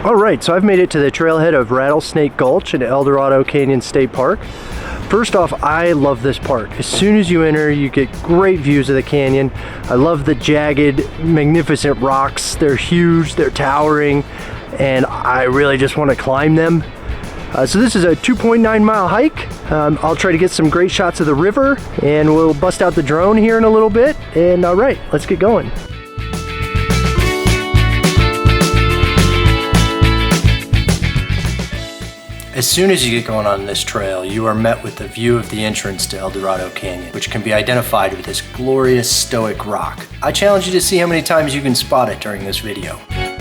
Alright, so I've made it to the trailhead of Rattlesnake Gulch in Eldorado Canyon State Park. First off, I love this park. As soon as you enter, you get great views of the canyon. I love the jagged, magnificent rocks. They're huge, they're towering, and I really just want to climb them. So this is a 2.9 mile hike. I'll try to get some great shots of the river, and we'll bust out the drone here in a little bit. And alright, let's get going. As soon as you get going on this trail, you are met with the view of the entrance to Eldorado Canyon, which can be identified with this glorious stoic rock. I challenge you to see how many times you can spot it during this video.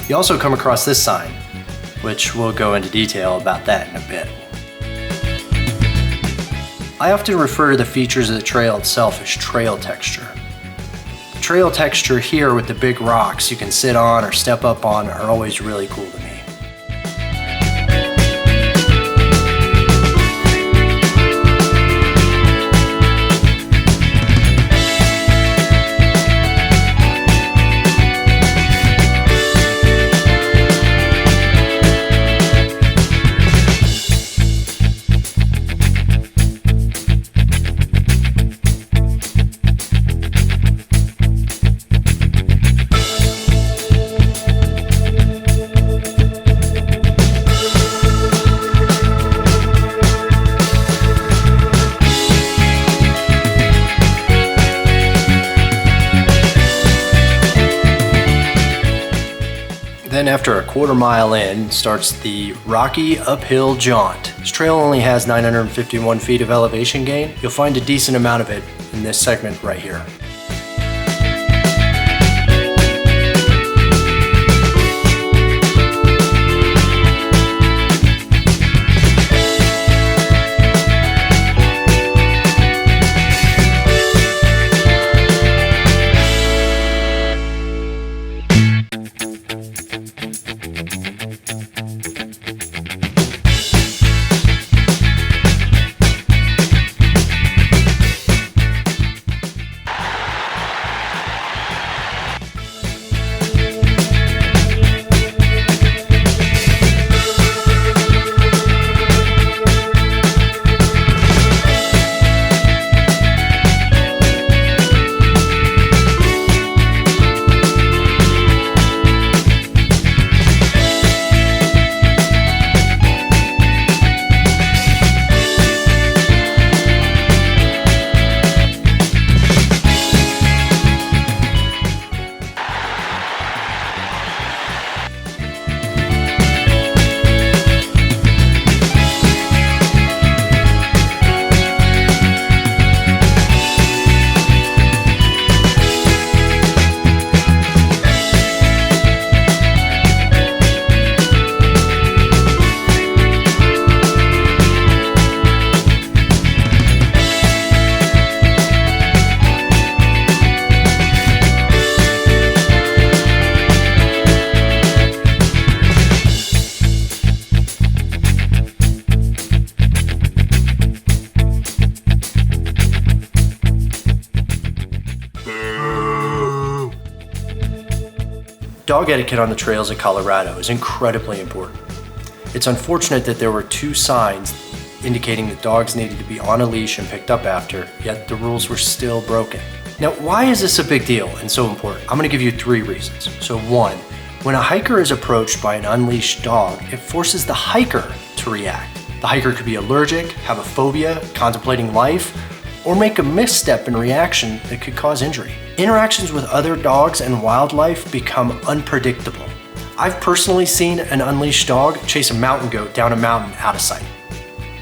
You also come across this sign, which we'll go into detail about that in a bit. I often refer to the features of the trail itself as trail texture. The trail texture here with the big rocks you can sit on or step up on are always really cool to me. Then after a quarter mile in starts the rocky uphill jaunt. This trail only has 951 feet of elevation gain. You'll find a decent amount of it in this segment right here. Dog etiquette on the trails of Colorado is incredibly important. It's unfortunate that there were two signs indicating that dogs needed to be on a leash and picked up after, yet the rules were still broken. Now, why is this a big deal and so important? I'm going to give you 3 reasons. So 1, when a hiker is approached by an unleashed dog, it forces the hiker to react. The hiker could be allergic, have a phobia, contemplating life, or make a misstep in reaction that could cause injury. Interactions with other dogs and wildlife become unpredictable. I've personally seen an unleashed dog chase a mountain goat down a mountain out of sight.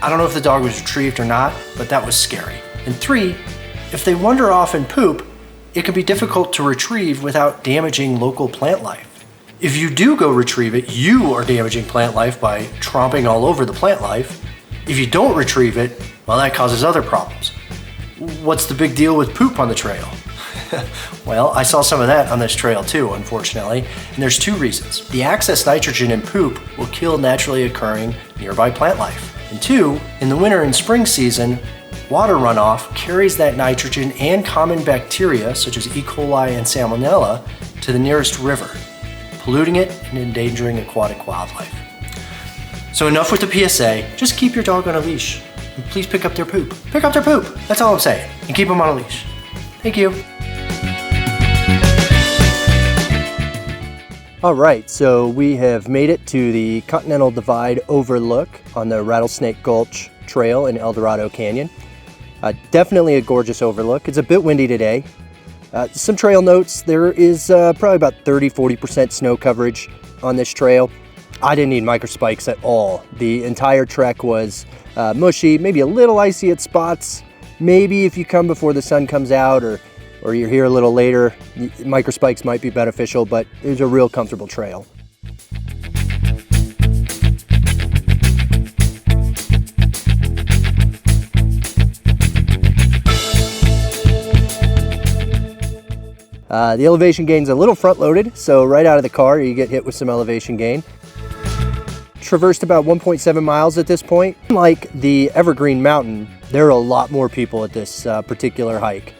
I don't know if the dog was retrieved or not, but that was scary. And 3, if they wander off and poop, it can be difficult to retrieve without damaging local plant life. If you do go retrieve it, you are damaging plant life by tromping all over the plant life. If you don't retrieve it, well, that causes other problems. What's the big deal with poop on the trail? Well, I saw some of that on this trail too, unfortunately, and there's 2 reasons. The excess nitrogen in poop will kill naturally occurring nearby plant life. And 2, in the winter and spring season, water runoff carries that nitrogen and common bacteria such as E. coli and Salmonella to the nearest river. polluting it and endangering aquatic wildlife. So enough with the PSA, just keep your dog on a leash. And please pick up their poop. Pick up their poop, that's all I'm saying. And keep them on a leash. Thank you. All right, so we have made it to the Continental Divide overlook on the Rattlesnake Gulch Trail in Eldorado Canyon. Definitely a gorgeous overlook. It's a bit windy today. Some trail notes, there is probably about 30-40% snow coverage on this trail. I didn't need microspikes at all. The entire trek was mushy, maybe a little icy at spots. Maybe if you come before the sun comes out or you're here a little later, microspikes might be beneficial, but it was a real comfortable trail. The elevation gain's a little front-loaded, so right out of the car you get hit with some elevation gain. Traversed about 1.7 miles at this point. Like the Evergreen Mountain, there are a lot more people at this particular hike.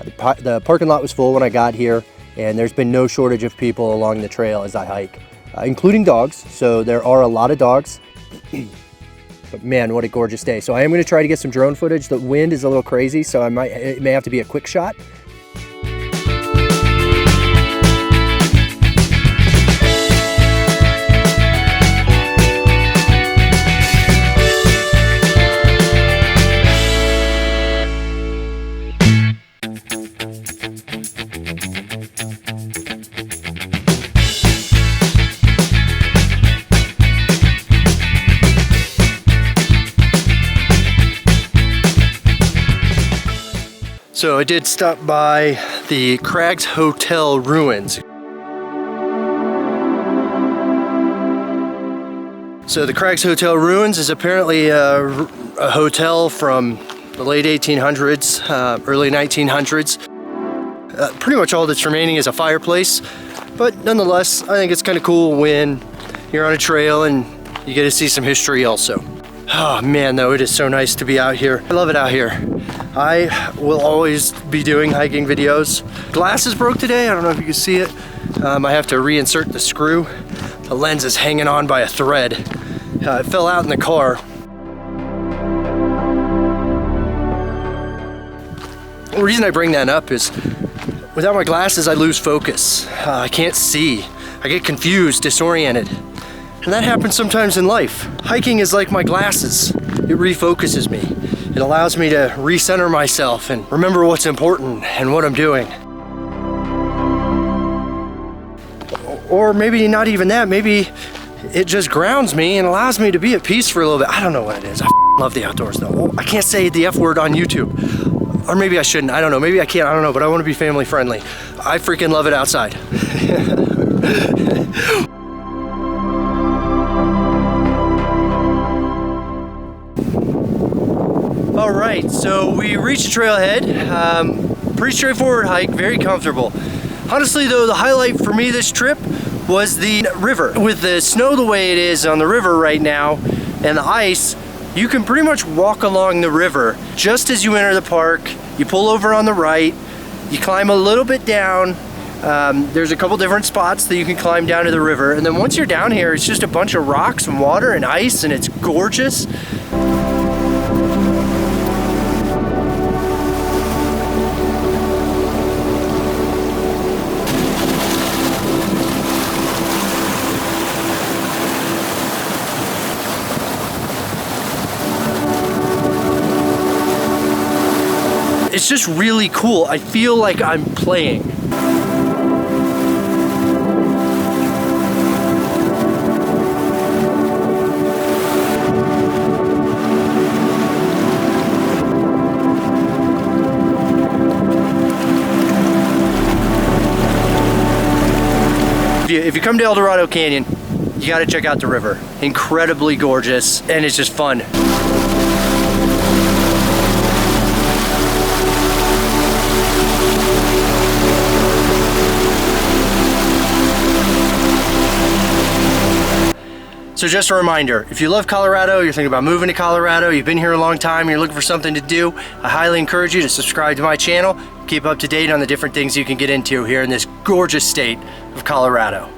The parking lot was full when I got here, and there's been no shortage of people along the trail as I hike, including dogs, so there are a lot of dogs. But man, what a gorgeous day. So I am going to try to get some drone footage. The wind is a little crazy, so it may have to be a quick shot. So I did stop by the Crags Hotel ruins. So the Crags Hotel ruins is apparently a hotel from the late 1800s, early 1900s. Pretty much all that's remaining is a fireplace, but nonetheless, I think it's kind of cool when you're on a trail and you get to see some history also. Oh man, though, it is so nice to be out here. I love it out here. I will always be doing hiking videos. Glasses broke today, I don't know if you can see it. I have to reinsert the screw. The lens is hanging on by a thread. It fell out in the car. The reason I bring that up is without my glasses, I lose focus. I can't see. I get confused, disoriented. And that happens sometimes in life. Hiking is like my glasses. It refocuses me. It allows me to recenter myself and remember what's important and what I'm doing. Or maybe not even that, maybe it just grounds me and allows me to be at peace for a little bit. I don't know what it is. I love the outdoors though. I can't say the F word on YouTube. Or maybe I shouldn't, I don't know. Maybe I can't, I don't know, but I want to be family friendly. I freaking love it outside. All right, so we reached the trailhead. Pretty straightforward hike, very comfortable. Honestly though, the highlight for me this trip was the river. With the snow the way it is on the river right now and the ice, you can pretty much walk along the river. Just as you enter the park, you pull over on the right, you climb a little bit down. There's a couple different spots that you can climb down to the river. And then once you're down here, it's just a bunch of rocks and water and ice, and it's gorgeous. It's just really cool. I feel like I'm playing. If you come to Eldorado Canyon, you gotta check out the river. Incredibly gorgeous, and it's just fun. So just a reminder, if you love Colorado, you're thinking about moving to Colorado, you've been here a long time, you're looking for something to do, I highly encourage you to subscribe to my channel, keep up to date on the different things you can get into here in this gorgeous state of Colorado.